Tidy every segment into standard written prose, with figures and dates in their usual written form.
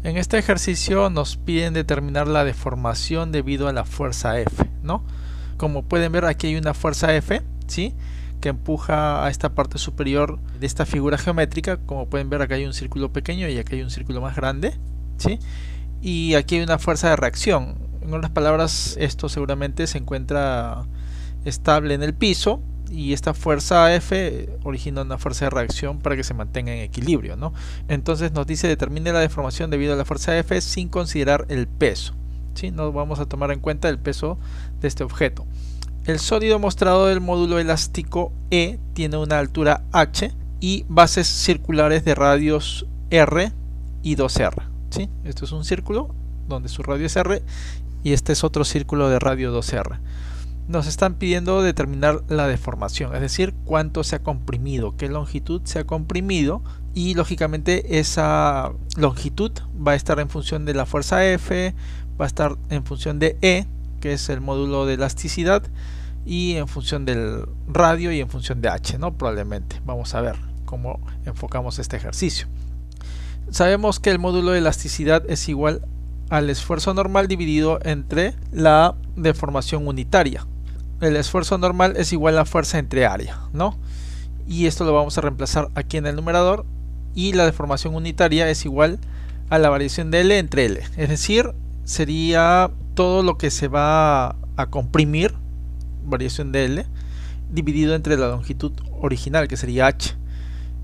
En este ejercicio nos piden determinar la deformación debido a la fuerza F, ¿no? Como pueden ver, aquí hay una fuerza F, ¿sí?, que empuja a esta parte superior de esta figura geométrica. Como pueden ver, acá hay un círculo pequeño y aquí hay un círculo más grande, ¿sí? Y aquí hay una fuerza de reacción. En otras palabras, esto seguramente se encuentra estable en el piso y esta fuerza F origina una fuerza de reacción para que se mantenga en equilibrio, ¿no? Entonces nos dice: determine la deformación debido a la fuerza F sin considerar el peso, ¿sí? No vamos a tomar en cuenta el peso de este objeto. El sólido mostrado del módulo elástico E tiene una altura h y bases circulares de radios r y 2r, ¿sí? Esto es un círculo donde su radio es r y este es otro círculo de radio 2r. Nos están pidiendo determinar la deformación, es decir, cuánto se ha comprimido, qué longitud se ha comprimido, y lógicamente esa longitud va a estar en función de la fuerza F, va a estar en función de E, que es el módulo de elasticidad, y en función del radio y en función de h, ¿no? Probablemente. Vamos a ver cómo enfocamos este ejercicio. Sabemos que el módulo de elasticidad es igual al esfuerzo normal dividido entre la deformación unitaria. El esfuerzo normal es igual a fuerza entre área, ¿no? Y esto lo vamos a reemplazar aquí en el numerador, y la deformación unitaria es igual a la variación de L entre L, es decir, sería todo lo que se va a comprimir, variación de L, dividido entre la longitud original, que sería h.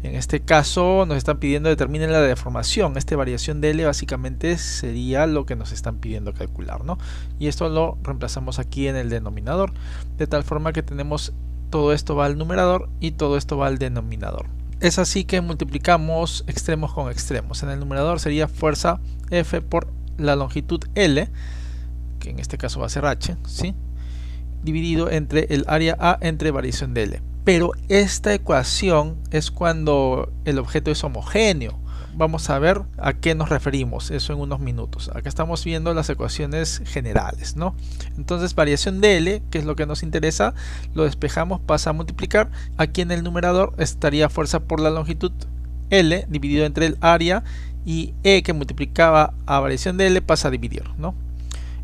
En este caso nos están pidiendo determinen la deformación. Esta variación de L básicamente sería lo que nos están pidiendo calcular, ¿no? Y esto lo reemplazamos aquí en el denominador, de tal forma que tenemos todo esto va al numerador y todo esto va al denominador. Es así que multiplicamos extremos con extremos. En el numerador sería fuerza F por la longitud L, que en este caso va a ser h, ¿sí?, dividido entre el área A entre variación de L. Pero esta ecuación es cuando el objeto es homogéneo. Vamos a ver a qué nos referimos, eso en unos minutos. Acá estamos viendo las ecuaciones generales, ¿no? Entonces variación de L, que es lo que nos interesa, lo despejamos, pasa a multiplicar. Aquí en el numerador estaría fuerza por la longitud L dividido entre el área, y E, que multiplicaba a variación de L, pasa a dividir, ¿no?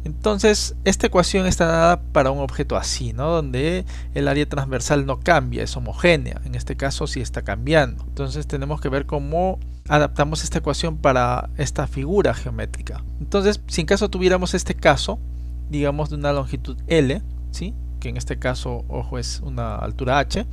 Entonces esta ecuación está dada para un objeto así, ¿no?, donde el área transversal no cambia, es homogénea. En este caso sí está cambiando. Entonces tenemos que ver cómo adaptamos esta ecuación para esta figura geométrica. Entonces, si en caso tuviéramos este caso, digamos de una longitud L, ¿sí?, que en este caso, ojo, es una altura h,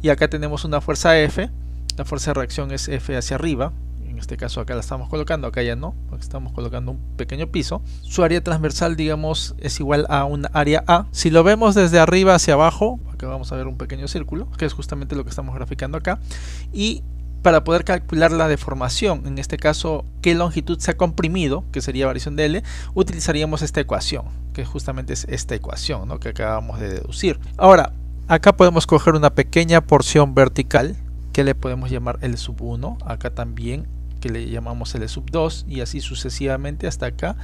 y acá tenemos una fuerza F, la fuerza de reacción es F hacia arriba. En este caso acá la estamos colocando, acá ya no, porque estamos colocando un pequeño piso. Su área transversal, digamos, es igual a un área A. Si lo vemos desde arriba hacia abajo, acá vamos a ver un pequeño círculo, que es justamente lo que estamos graficando acá. Y para poder calcular la deformación, en este caso, qué longitud se ha comprimido, que sería variación de L, utilizaríamos esta ecuación, que justamente es esta ecuación, ¿no?, que acabamos de deducir. Ahora, acá podemos coger una pequeña porción vertical, que le podemos llamar L1, acá también, que le llamamos L2, y así sucesivamente hasta acá,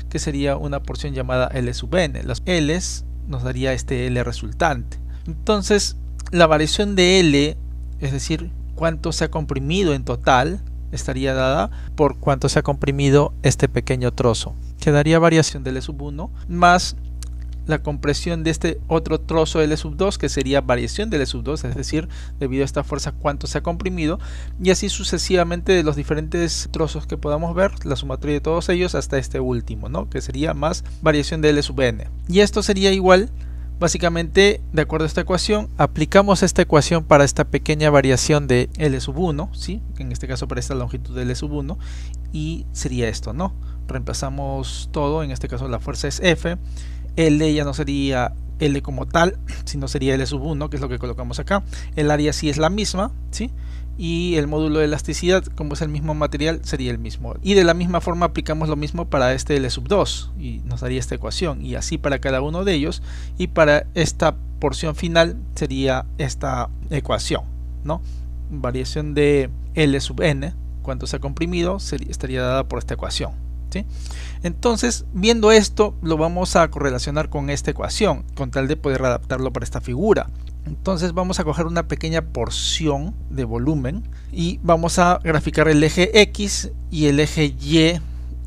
que sería una porción llamada L(n). Las L's nos daría este L resultante. Entonces la variación de L, es decir, cuánto se ha comprimido en total, estaría dada por cuánto se ha comprimido este pequeño trozo. Quedaría variación de L(1) más la compresión de este otro trozo L2, que sería variación de L2, es decir, debido a esta fuerza cuánto se ha comprimido, y así sucesivamente de los diferentes trozos que podamos ver, la sumatoria de todos ellos hasta este último, ¿no?, que sería más variación de L(n). Y esto sería igual, básicamente, de acuerdo a esta ecuación, aplicamos esta ecuación para esta pequeña variación de L(1), ¿sí?, en este caso para esta longitud de L(1), y sería esto, ¿no? Reemplazamos todo, en este caso la fuerza es F, L ya no sería L como tal, sino sería L(1), que es lo que colocamos acá. El área sí es la misma, ¿sí?, y el módulo de elasticidad, como es el mismo material, sería el mismo. Y de la misma forma aplicamos lo mismo para este L2 y nos daría esta ecuación, y así para cada uno de ellos. Y para esta porción final sería esta ecuación, ¿no? Variación de L(n), cuánto se ha comprimido, estaría dada por esta ecuación, ¿sí? Entonces, viendo esto, lo vamos a correlacionar con esta ecuación, con tal de poder adaptarlo para esta figura. Entonces vamos a coger una pequeña porción de volumen y vamos a graficar el eje X y el eje Y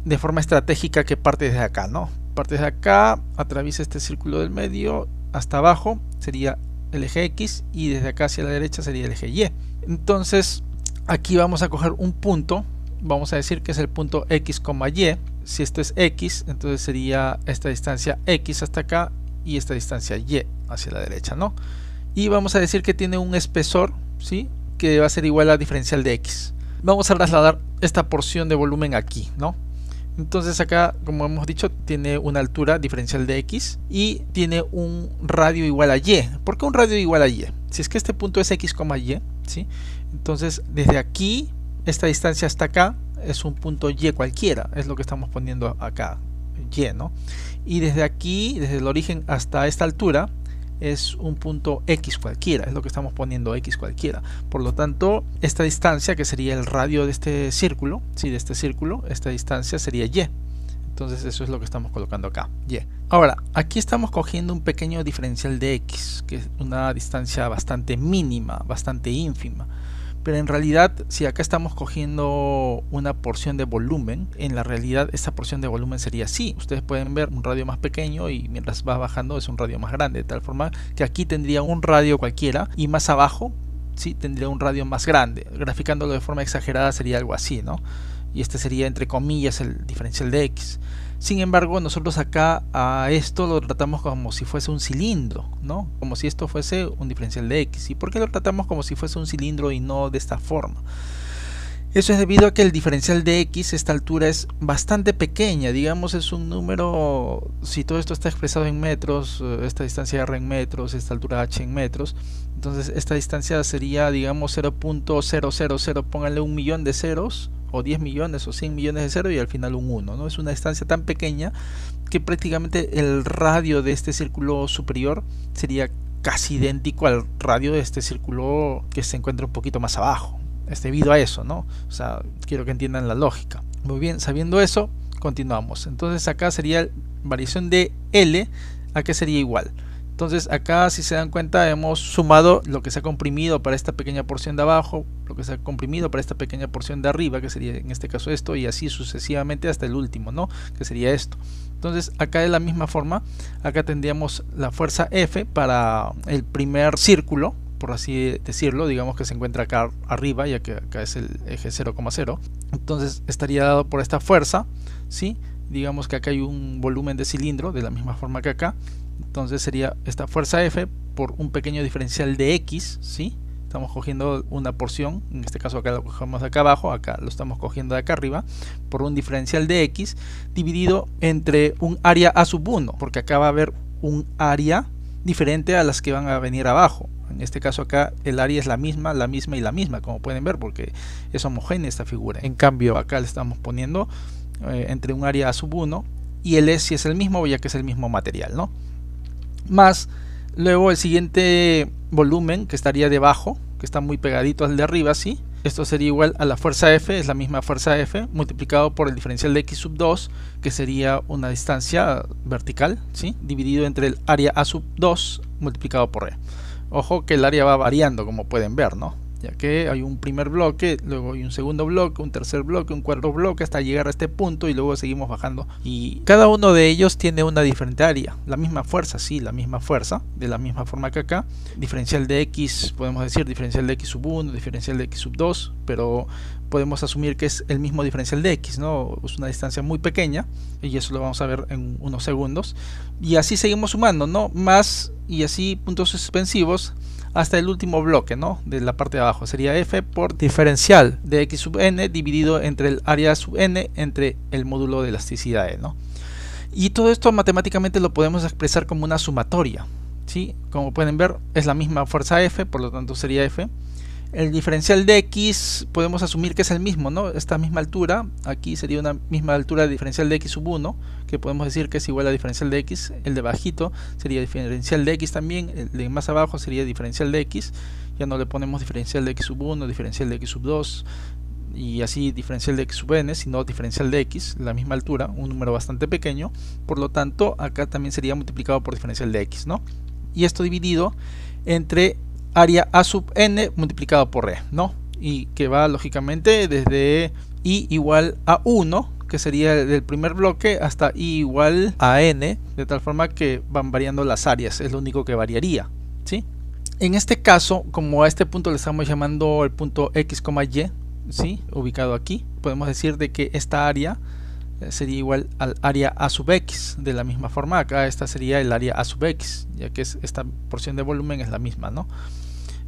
de forma estratégica que parte desde acá, ¿no? Parte desde acá, atraviesa este círculo del medio, hasta abajo sería el eje X y desde acá hacia la derecha sería el eje Y. Entonces aquí vamos a coger un punto, vamos a decir que es el punto X, Y. Si esto es X, entonces sería esta distancia X hasta acá y esta distancia Y hacia la derecha, ¿no? Y vamos a decir que tiene un espesor, ¿sí?, que va a ser igual a diferencial de X. Vamos a trasladar esta porción de volumen aquí, ¿no? Entonces acá, como hemos dicho, tiene una altura diferencial de X y tiene un radio igual a Y. ¿Por qué un radio igual a Y? Si es que este punto es X, Y, ¿sí? Entonces desde aquí, esta distancia hasta acá es un punto Y cualquiera, es lo que estamos poniendo acá, Y, ¿no? Y desde aquí, desde el origen hasta esta altura, es un punto X cualquiera, es lo que estamos poniendo, X cualquiera. Por lo tanto, esta distancia, que sería el radio de este círculo, ¿sí?, de este círculo, esta distancia sería Y. Entonces eso es lo que estamos colocando acá, Y. Ahora, aquí estamos cogiendo un pequeño diferencial de X, que es una distancia bastante mínima, bastante ínfima. Pero en realidad, si acá estamos cogiendo una porción de volumen, en la realidad esta porción de volumen sería así. Ustedes pueden ver un radio más pequeño y mientras va bajando es un radio más grande, de tal forma que aquí tendría un radio cualquiera y más abajo, sí, tendría un radio más grande. Graficándolo de forma exagerada sería algo así, ¿no? Y este sería, entre comillas, el diferencial de X. Sin embargo, nosotros acá a esto lo tratamos como si fuese un cilindro, ¿no? Como si esto fuese un diferencial de X. ¿Y por qué lo tratamos como si fuese un cilindro y no de esta forma? Eso es debido a que el diferencial de X, esta altura es bastante pequeña, digamos es un número, si todo esto está expresado en metros, esta distancia R en metros, esta altura H en metros, entonces esta distancia sería, digamos, 0.000, pónganle 1.000.000 de ceros, o 10 millones o 100 millones de ceros y al final un 1, ¿no? Es una distancia tan pequeña que prácticamente el radio de este círculo superior sería casi idéntico al radio de este círculo que se encuentra un poquito más abajo. Es debido a eso, ¿no? O sea, quiero que entiendan la lógica. Muy bien, sabiendo eso, continuamos. Entonces acá sería variación de L, ¿a qué sería igual? Entonces acá, si se dan cuenta, hemos sumado lo que se ha comprimido para esta pequeña porción de abajo, lo que se ha comprimido para esta pequeña porción de arriba, que sería en este caso esto, y así sucesivamente hasta el último, ¿no?, que sería esto. Entonces acá de la misma forma, acá tendríamos la fuerza F para el primer círculo, por así decirlo, digamos que se encuentra acá arriba, ya que acá es el eje 0,0. Entonces estaría dado por esta fuerza, ¿sí? Digamos que acá hay un volumen de cilindro, de la misma forma que acá. Entonces sería esta fuerza F por un pequeño diferencial de X, ¿sí? Estamos cogiendo una porción, en este caso acá lo cogemos de acá abajo, acá lo estamos cogiendo de acá arriba, por un diferencial de X dividido entre un área A sub 1, porque acá va a haber un área diferente a las que van a venir abajo. En este caso acá el área es la misma y la misma, como pueden ver, porque es homogénea esta figura. En cambio acá le estamos poniendo entre un área A sub 1 y el S es el mismo, ya que es el mismo material, ¿no? Más luego el siguiente volumen que estaría debajo, que está muy pegadito al de arriba, ¿sí? Esto sería igual a la fuerza F, es la misma fuerza F, multiplicado por el diferencial de X sub 2, que sería una distancia vertical, ¿sí?, dividido entre el área A sub 2 multiplicado por E. Ojo que el área va variando, como pueden ver, ¿no?, ya que hay un primer bloque, luego hay un segundo bloque, un tercer bloque, un cuarto bloque, hasta llegar a este punto y luego seguimos bajando. Y cada uno de ellos tiene una diferente área, la misma fuerza, sí, la misma fuerza, de la misma forma que acá. Diferencial de X, podemos decir diferencial de X sub 1, diferencial de X sub 2, pero podemos asumir que es el mismo diferencial de X, ¿no? Es una distancia muy pequeña y eso lo vamos a ver en unos segundos. Y así seguimos sumando, ¿no? Más y así puntos suspensivos hasta el último bloque, ¿no?, de la parte de abajo. Sería F por diferencial de X sub n dividido entre el área sub n entre el módulo de elasticidad E, ¿no? Y todo esto matemáticamente lo podemos expresar como una sumatoria, ¿sí? Como pueden ver es la misma fuerza F, por lo tanto sería F. El diferencial de X podemos asumir que es el mismo, ¿no? Esta misma altura, aquí sería una misma altura de diferencial de X sub 1, que podemos decir que es igual a diferencial de X. El de bajito sería diferencial de X también, el de más abajo sería diferencial de X. Ya no le ponemos diferencial de X sub 1, diferencial de X sub 2 y así diferencial de X sub n, sino diferencial de X, la misma altura, un número bastante pequeño. Por lo tanto, acá también sería multiplicado por diferencial de X, ¿no? Y esto dividido entre área A sub n multiplicado por E, ¿no? Y que va lógicamente desde I igual a 1, que que sería del primer bloque hasta i igual a n, de tal forma que van variando las áreas, es lo único que variaría, ¿sí? En este caso, como a este punto le estamos llamando el punto x, y, ¿sí? Ubicado aquí, podemos decir de que esta área sería igual al área a sub x. De la misma forma, acá esta sería el área a sub x, ya que esta porción de volumen es la misma, ¿no?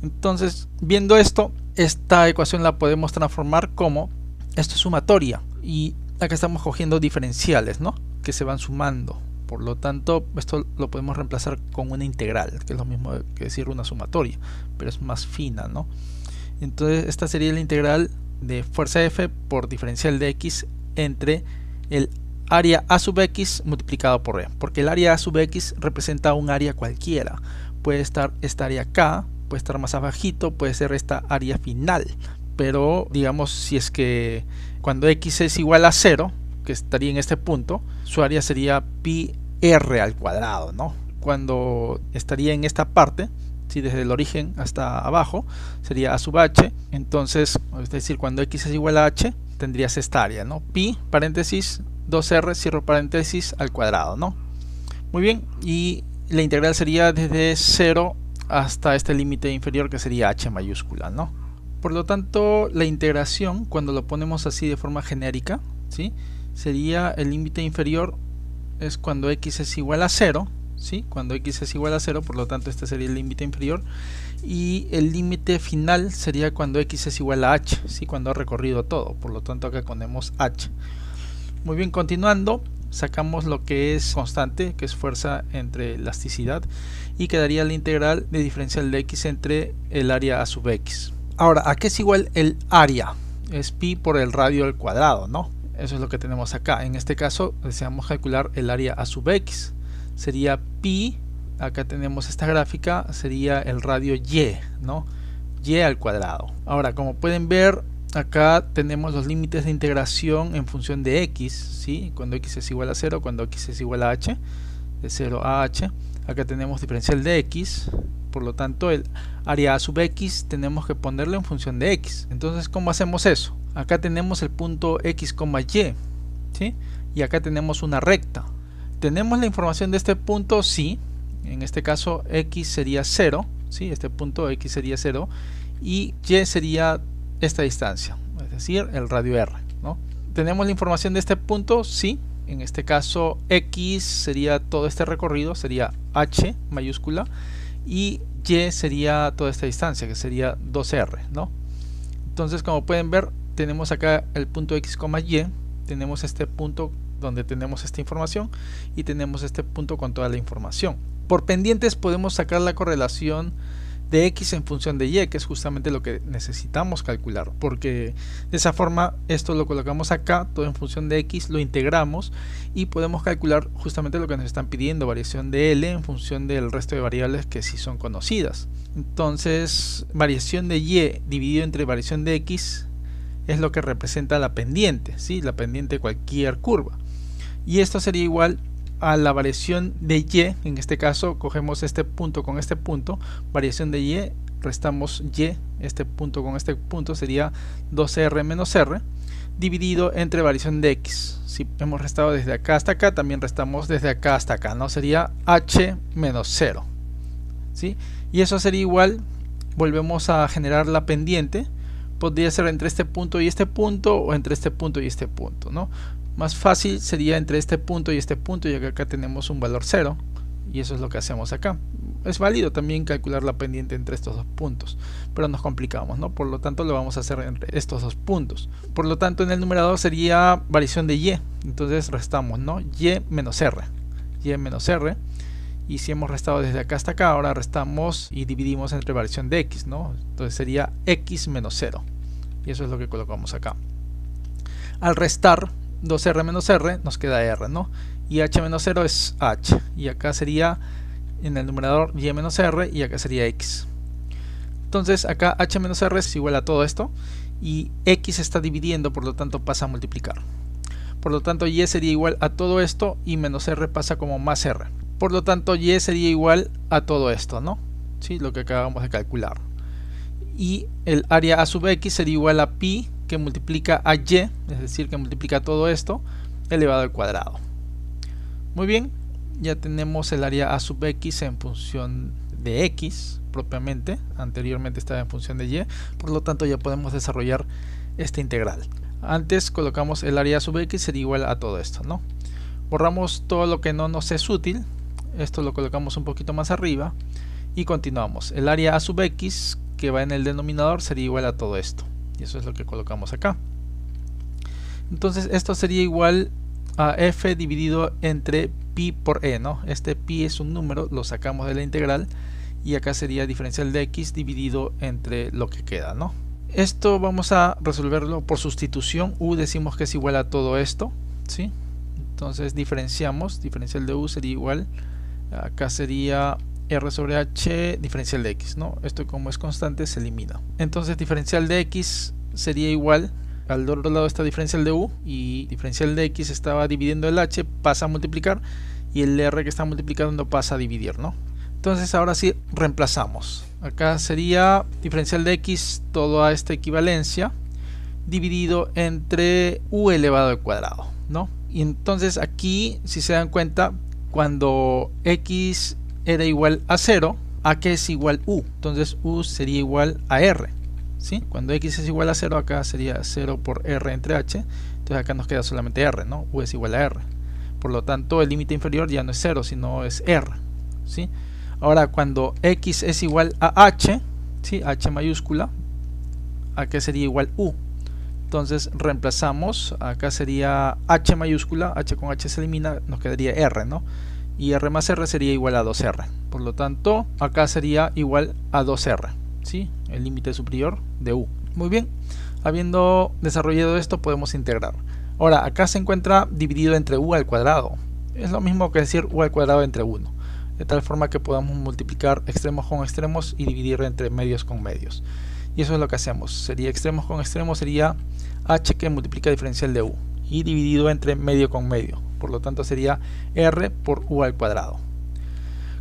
Entonces, viendo esto, esta ecuación la podemos transformar como esto es sumatoria, y acá estamos cogiendo diferenciales, ¿no? Que se van sumando. Por lo tanto, esto lo podemos reemplazar con una integral, que es lo mismo que decir una sumatoria, pero es más fina, ¿no? Entonces, esta sería la integral de fuerza F por diferencial de x entre el área a sub x multiplicado por e, porque el área a sub x representa un área cualquiera. Puede estar esta área acá, puede estar más abajito, puede ser esta área final, pero digamos, si es que cuando x es igual a 0, que estaría en este punto, su área sería pi r al cuadrado, ¿no? Cuando estaría en esta parte, si desde el origen hasta abajo, sería a sub h. Entonces, es decir, cuando x es igual a h, tendrías esta área, ¿no? Pi, paréntesis, 2r, cierro paréntesis, al cuadrado, ¿no? Muy bien, y la integral sería desde 0 hasta este límite inferior, que sería h mayúscula, ¿no? Por lo tanto, la integración, cuando lo ponemos así de forma genérica, ¿sí? Sería el límite inferior es cuando x es igual a 0, ¿sí? Cuando x es igual a 0, por lo tanto este sería el límite inferior, y el límite final sería cuando x es igual a h, ¿sí? Cuando ha recorrido todo, por lo tanto acá ponemos h. Muy bien, continuando, sacamos lo que es constante, que es fuerza entre elasticidad, y quedaría la integral de diferencial de x entre el área a sub x. Ahora, ¿a qué es igual el área? Es pi por el radio al cuadrado, ¿no? Eso es lo que tenemos acá. En este caso deseamos calcular el área a sub x. Sería pi, acá tenemos esta gráfica, sería el radio y, ¿no? Y al cuadrado. Ahora, como pueden ver, acá tenemos los límites de integración en función de x, ¿sí? Cuando x es igual a 0, cuando x es igual a h, de 0 a h. Acá tenemos diferencial de x, por lo tanto el área a sub x tenemos que ponerlo en función de x. Entonces, ¿cómo hacemos eso? Acá tenemos el punto x, y, ¿sí? Y acá tenemos una recta. ¿Tenemos la información de este punto? Sí. En este caso x sería 0, ¿sí? Este punto x sería 0 y y sería esta distancia, es decir, el radio r, ¿no? ¿Tenemos la información de este punto? Sí. En este caso x sería todo este recorrido, sería h mayúscula, y y sería toda esta distancia, que sería 2r, ¿no? Entonces, como pueden ver, tenemos acá el punto x, y, tenemos este punto donde tenemos esta información y tenemos este punto con toda la información. Por pendientes podemos sacar la correlación de x en función de y, que es justamente lo que necesitamos calcular, porque de esa forma esto lo colocamos acá, todo en función de x, lo integramos y podemos calcular justamente lo que nos están pidiendo, variación de L en función del resto de variables que sí son conocidas. Entonces, variación de y dividido entre variación de x es lo que representa la pendiente, ¿sí? La pendiente de cualquier curva, y esto sería igual a la variación de y. En este caso cogemos este punto con este punto, variación de y, restamos y, este punto con este punto sería 2r menos r, dividido entre variación de x. Si hemos restado desde acá hasta acá, también restamos desde acá hasta acá, ¿no? Sería h menos 0, ¿sí? Y eso sería igual, volvemos a generar la pendiente, podría ser entre este punto y este punto, o entre este punto y este punto, ¿no? Más fácil sería entre este punto y este punto, ya que acá tenemos un valor 0, y eso es lo que hacemos acá. Es válido también calcular la pendiente entre estos dos puntos, pero nos complicamos, ¿no? Por lo tanto lo vamos a hacer entre estos dos puntos. Por lo tanto, en el numerador sería variación de y, entonces restamos, ¿no? Y menos r, y si hemos restado desde acá hasta acá, ahora restamos y dividimos entre variación de x, ¿no? Entonces sería x menos 0, y eso es lo que colocamos acá. Al restar 2r menos r nos queda r, ¿no? Y h menos 0 es h, y acá sería en el numerador y menos r, y acá sería x. Entonces acá h menos r es igual a todo esto, y x está dividiendo, por lo tanto pasa a multiplicar. Por lo tanto y sería igual a todo esto, y menos r pasa como más r. Por lo tanto y sería igual a todo esto, ¿no? ¿Sí? Lo que acabamos de calcular. Y el área a sub x sería igual a pi que multiplica a y, es decir, que multiplica todo esto elevado al cuadrado. Muy bien, ya tenemos el área a sub x en función de x propiamente, anteriormente estaba en función de y, por lo tanto ya podemos desarrollar esta integral. Antes colocamos el área a sub x sería igual a todo esto, ¿no? Borramos todo lo que no nos es útil, esto lo colocamos un poquito más arriba y continuamos. El área a sub x que va en el denominador sería igual a todo esto, y eso es lo que colocamos acá. Entonces esto sería igual a f dividido entre pi por e, ¿no? Este pi es un número, lo sacamos de la integral y acá sería diferencial de x dividido entre lo que queda, ¿no? Esto vamos a resolverlo por sustitución. U decimos que es igual a todo esto, ¿sí? Entonces diferenciamos, diferencial de u sería igual, acá sería r sobre h diferencial de x, ¿no? Esto como es constante se elimina. Entonces diferencial de x sería igual, al otro lado está diferencial de u y diferencial de x estaba dividiendo el h, pasa a multiplicar y el r que está multiplicando pasa a dividir, ¿no? Entonces ahora sí reemplazamos. Acá sería diferencial de x toda esta equivalencia dividido entre u elevado al cuadrado, ¿no? Y entonces aquí, si se dan cuenta, cuando x era igual a 0, a que es igual u, entonces u sería igual a r, ¿sí? Cuando x es igual a 0, acá sería 0 por r entre h, entonces acá nos queda solamente r, ¿no? U es igual a r, por lo tanto el límite inferior ya no es 0, sino es r, ¿sí? Ahora cuando x es igual a h, ¿sí? H mayúscula, acá sería igual u, entonces reemplazamos, acá sería h mayúscula, h con h se elimina, nos quedaría r, ¿no? Y r más r sería igual a 2r, por lo tanto acá sería igual a 2r, ¿sí? El límite superior de u. Muy bien, habiendo desarrollado esto podemos integrar. Ahora acá se encuentra dividido entre u al cuadrado, es lo mismo que decir u al cuadrado entre 1, de tal forma que podamos multiplicar extremos con extremos y dividir entre medios con medios. Y eso es lo que hacemos, sería extremos con extremos, sería h que multiplica diferencial de u y dividido entre medio con medio, por lo tanto sería r por u al cuadrado.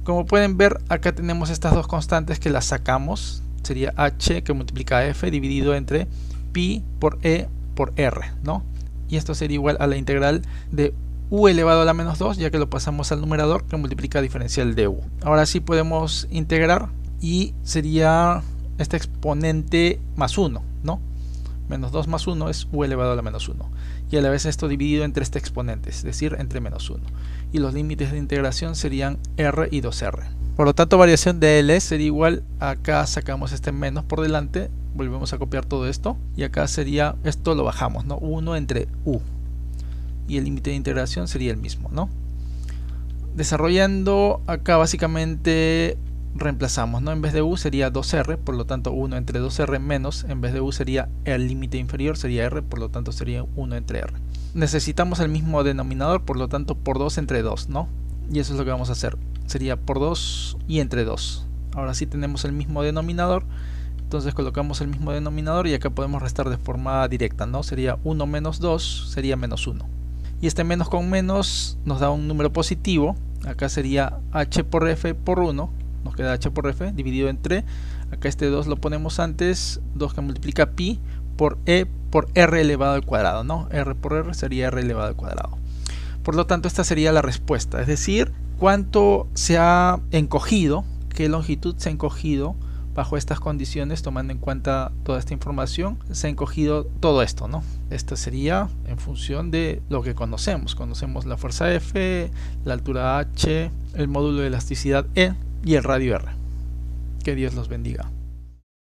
Como pueden ver, acá tenemos estas dos constantes que las sacamos, sería h que multiplica a f dividido entre pi por e por r, ¿no? Y esto sería igual a la integral de u elevado a la menos 2, ya que lo pasamos al numerador que multiplica diferencial de u. Ahora sí podemos integrar y sería este exponente más 1, ¿no? Menos 2 más 1 es u elevado a la menos 1. Y a la vez esto dividido entre este exponente, es decir, entre menos 1. Y los límites de integración serían r y 2r. Por lo tanto, variación de L sería igual, acá sacamos este menos por delante, volvemos a copiar todo esto. Y acá sería, esto lo bajamos, ¿no? 1 entre u. Y el límite de integración sería el mismo, ¿no? Desarrollando acá básicamente reemplazamos, ¿no? En vez de u sería 2r, por lo tanto 1 entre 2r menos, en vez de u sería el límite inferior, sería r, por lo tanto sería 1 entre r. Necesitamos el mismo denominador, por lo tanto por 2 entre 2, ¿no? Y eso es lo que vamos a hacer, sería por 2 y entre 2. Ahora sí tenemos el mismo denominador, entonces colocamos el mismo denominador y acá podemos restar de forma directa, ¿no? Sería 1 menos 2, sería menos 1. Y este menos con menos nos da un número positivo, acá sería h por f por 1, nos queda h por f dividido entre, acá este 2 lo ponemos antes, 2 que multiplica pi por e por r elevado al cuadrado, ¿no? R por r sería r elevado al cuadrado. Por lo tanto esta sería la respuesta, es decir, cuánto se ha encogido, qué longitud se ha encogido bajo estas condiciones, tomando en cuenta toda esta información, se ha encogido todo esto, ¿no? Esto sería en función de lo que conocemos. Conocemos la fuerza F, la altura H, el módulo de elasticidad E y el radio R. Que Dios los bendiga.